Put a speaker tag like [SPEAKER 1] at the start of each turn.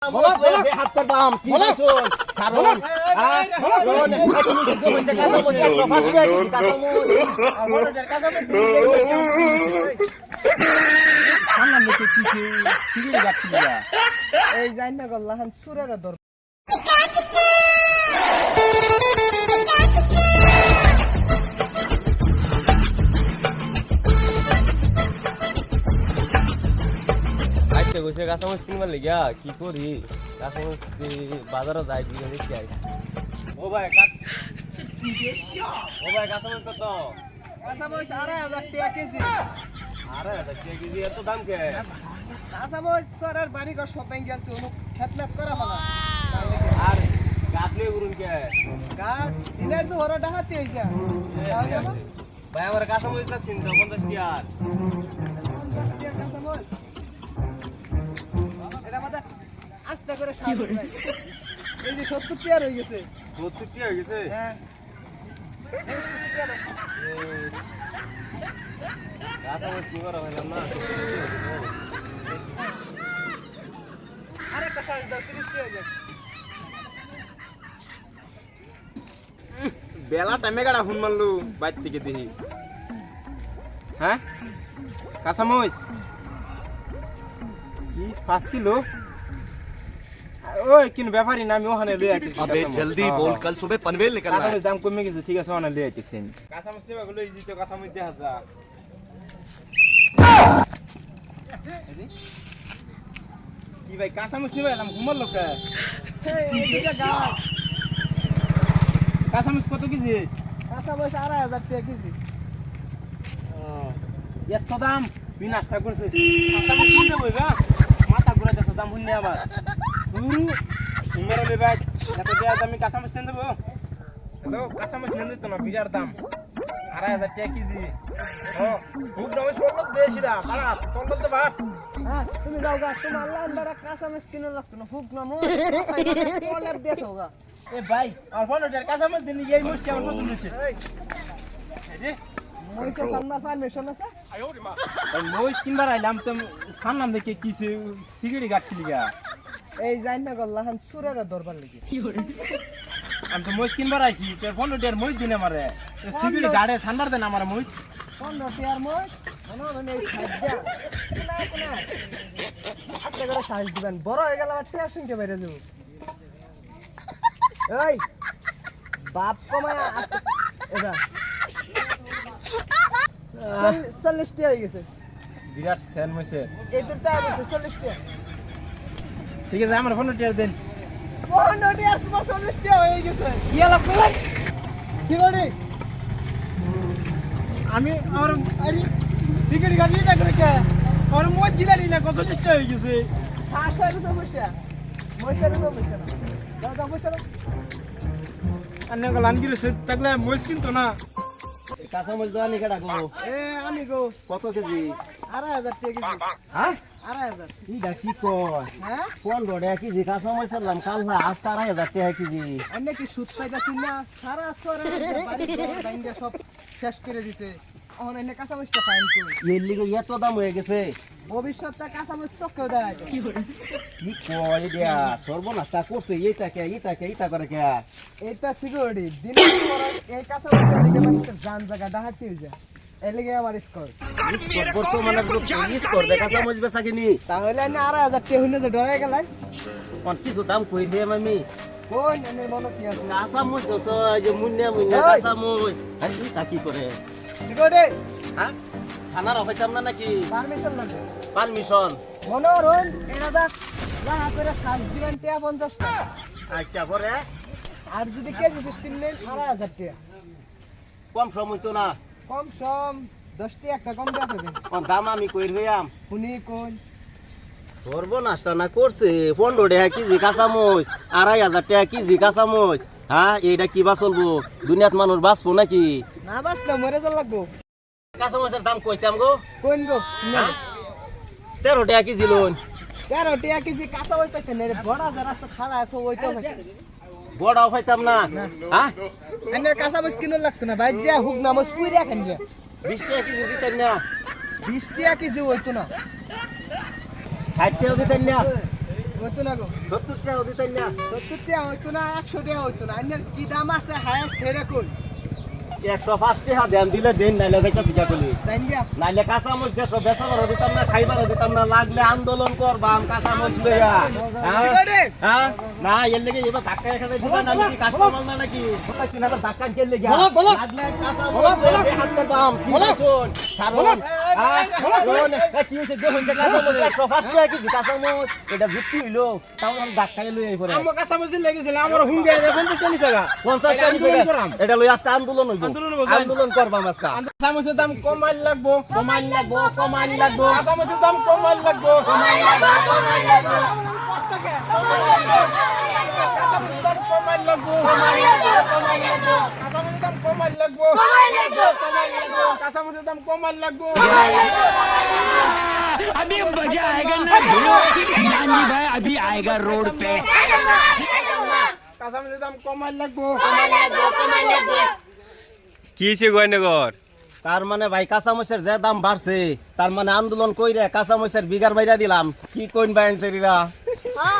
[SPEAKER 1] বলো হাত পা দাম কি শুন কারণ তুমি যে বলতে কাজ করতে একটা ফাঁসি আছে কাজ আর বড়টার কাজ করতে সামনে দেখে কিছু সিগারেট গাচ্ছিল এই যাই না গল্লাহান সুরের দর আইতে গেছে কাঁচামরিচ কিনবার লেগা কি করি কাঁচামরিচ বাজারে যাই দিয়ে দেখি আইস ও ভাই কাঁচামরিচ কত কাঁচামরিচ 2,500 টাকা কেজি 2,500 টাকা কেজি এত দাম কে কাঁচামরিচ সরার বাড়ি ঘর শপিং গেছে অনু খেতনাত করা হলো আর গাছলে গুরুন কে গাছ দিনের তো হরো ডাহাতি হইছে ভাই আমার কাঁচামরিচ লাগছিন তো 50 টাকা 50 টাকা কাঁচামরিচ আস্তে করে এই যে 70 টাকা হয়ে গেছে 70 টাকা হয়ে গেছে হ্যাঁ কাঁচামরিচ কি করা হইলাম না আরেকটা 30 টাকা হয়ে গেছে বেলা টাইমে গাড়া ফোন মারলু বাইর থেকে দেখি হ্যাঁ কাঁচামরিচ কি 5 কিলো ওই কিন ব্যাপারী না আমি ওখানে লই আইছি
[SPEAKER 2] अबे जल्दी बोल कल सुबह पनवेल निकलना है
[SPEAKER 1] দাম কমে গেছে ঠিক আছে ওখানে লই আইছি কাঁচামরিচ নিবা গুলো ইজি তো কাঁচামরিচ দেখা যা কি ভাই কাঁচামরিচ নিবা এলাম ঘুমার লোক কাঁচামরিচ কত কেজি কাঁচামরিচ 2,500 টাকা কেজি এত দাম বিনাশটা করছে কাঁচামরিচ কিনতে বইবা মাথা ঘুরে যাচ্ছে দাম শুনে আবার মেরে ভাই এত দেয়া আমি কাঁচামরিচ নিয়ে দেবো হ্যালো কাঁচামরিচ নিয়ে দিচ্ছ না বিরাট দাম 2,500 টাকা কেজি ও খুব দাম বললো দেশিরা খারাপ কল তো ভাত হ্যাঁ তুমি যাও গা তোমার লান্ডারা কাঁচামরিচ কিনে লাগতো না ফুক না মো কলের দেখো গা এ ভাই আর ফোনটার কাঁচামরিচ দিন এই মুষ্টি আমার পছন্দ হচ্ছে এই যে মরিচের সামনে পারমিশন আছে ওই মরিচ কিনবার আইলাম তো সামনাম দেখে কিছু সিগারেট গাচ্ছিলি গা এই যাই না গল্লাহান সুরের দরবার লেগে আমি তো মরিচ কিনবার আইছি তোর 15 টাকার মরিচ দিন আমারে সিগারেট গাড়ে সান্ডার দেন আমার মরিচ 15 টাকার মরিচ মানে এই খাদ্যা কোনা আস্তে করে সাইজ দিবেন বড় হয়ে গেল আর টাকা শুনতে বাইরে যাব এই বাপ কমা এটা 40 টাকা হয়ে গেছে বিরাট সেন হইছে এই দুটো আছে 40 টাকা ঠিক আছে আমার 15 টাকা দেন 15 টাকা তোমার 40 টাকা হয়ে গেছে কি লাভ করলেন সিগারেট আমি আমার আরে সিগারেট গাড়ি না করে কে আর মই দিলানি না কত টাকা হয়ে গেছে 600 টাকা পয়সা মইসার টাকা পয়সা না দাদা পয়সা না আন্নে গলান গিরে সে তাকলে মইস কিনতো না কাঁচামরিচ দাও নি কেডা গো এ আমি গো কত কেজি 2,500 টাকা কেজি হ্যাঁ 2,500 ইডা কি কয় হ্যাঁ 15 টাকা কেজি কাঁচামরিচ আনলাম কাল না আজ 2,500 টাকা কেজি আন্নে কি সুদ পাইতাছিস না সারা সরে বাড়ি বাইঙ্গা সব শেষ করে দিছে এখন এনে কাঁচামরিচটা ফাইন কই এর লিগে এত দাম হয়ে গেছে ভবিষ্যৎটা কাঁচামরিচ চক্কেও দেয় কি কয় দিয়া সর্বনাশটা করছে এইটা করে কে এটা সিকিউরিটি দিন পর এই কাঁচামরিচের লিগে মানে জান জায়গা ডাহাতি হই যায় এর লিগে আমার স্কোর বর্তমানে গ্রুপ স্কোর দেখা কাঁচামরিচ বেচা কিনি তাহলে এনে 2,500 টাকা হইলে যে ডরে গেলাই কোন কিছু দাম কই দে আমি কোন এনে মনে কি আছে কাঁচামরিচ তো এই যে মুন্না কাঁচামরিচ আর তা কি করে সিকিউরিটি হ্যাঁ থানার অফিসার না নাকি পারমিশন লাগে পারমিশন মনোরণ এটা দা লাহা করে সাজ দিবেন 50 টাকা আচ্ছা পরে আর যদি কেজি সিস্টেম নেন 2,500 টাকা কম সম হইতো না কম সম 10 টাকা একটা কম দেয়া হবে কোন দাম আমি কইর হইয়াম শুনি কোন সর্বনাশটা না করছে 15 টাকা কেজি কাঁচামরিচ 2,500 টাকা কেজি কাঁচামরিচ হ্যাঁ এইটা কি বা চলবো দুনিয়াত মানুষ বাঁচবো নাকি না বাঁচলে মরে যা লাগবো কাঁচামরিচের দাম কইতাম গো কোন গো 13 টাকা কেজি লোন 13 টাকা কেজি কাঁচামরিচ পাইতে না রে বড় যা রাস্তা খালা তো ওইটা বড়াও পাইতাম না হ্যাঁ এনে কাঁচামরিচ কিনো লাগতো না ভাই যা হুক নামস পুইরা খান গে 20 টাকা কেজি দিতেন না 20 টাকা কেজি হইতো না 60 টাকা দিতেন না হইতো না গো
[SPEAKER 3] 70 টাকা দিতেন না
[SPEAKER 1] 70 টাকা হইতো না 100 টাকা হইতো না আইনের কি দাম আছে হাইয়েস্ট হেরে কই
[SPEAKER 3] 105 টাকা দেন দিলে দেন নাইলে দেখা শিখা কলি
[SPEAKER 1] জান গিয়া
[SPEAKER 3] নাইলে কাঁচামরিচ দেশ বেচাবার দিতাম না খাইবার দিতাম না লাগলে আন্দোলন করবাম কাঁচামরিচ লইয়া
[SPEAKER 1] সিগারে
[SPEAKER 3] হ্যাঁ না এর লেগে এবার ধাক্কা এখানে দিবেন আমি কি কাস্টমার না নাকি পাইছেন আবার ধাক্কা কে লেগে
[SPEAKER 1] বলো।
[SPEAKER 3] লাগলে কাঁচামরিচ হাত দাম কি রাখুন কারণ কি হইছে দেখুন যে কাঁচামরিচ 105 টাকা কি কাঁচামরিচ এটা যুক্তি হইলো তাও আমি ধাক্কা লই এই পরে
[SPEAKER 1] আমার কাছে বসে লেগেছিল আমার হুঙ্গে 50 টাকা
[SPEAKER 3] 50 টাকা এটা লই আজকে আন্দোলন হইব আন্দোলন করবাম আজকে
[SPEAKER 1] চামচের দাম কমাইল লাগবো
[SPEAKER 3] কমাইল লাগবো
[SPEAKER 1] চামচের দাম কমাইল লাগবো কমাইল লাগবো কাঁচামরিচের দাম কমাইল লাগবো কাঁচামরিচের দাম কমাইল লাগবো
[SPEAKER 4] अभी मजा आएगा ना भिड़ो गांधी भाई अभी आएगा रोड पे
[SPEAKER 1] কাঁচামরিচের দাম কমাইল লাগবো
[SPEAKER 5] কি হয়েছে গয়নগর?
[SPEAKER 3] তার মানে ভাই কাঁচামরিচের যে দাম বাড়ছে তার মানে আন্দোলন কইরে কাঁচামরিচের বিঘার বাইরা দিলাম কি কইন ভাই আনসারিরা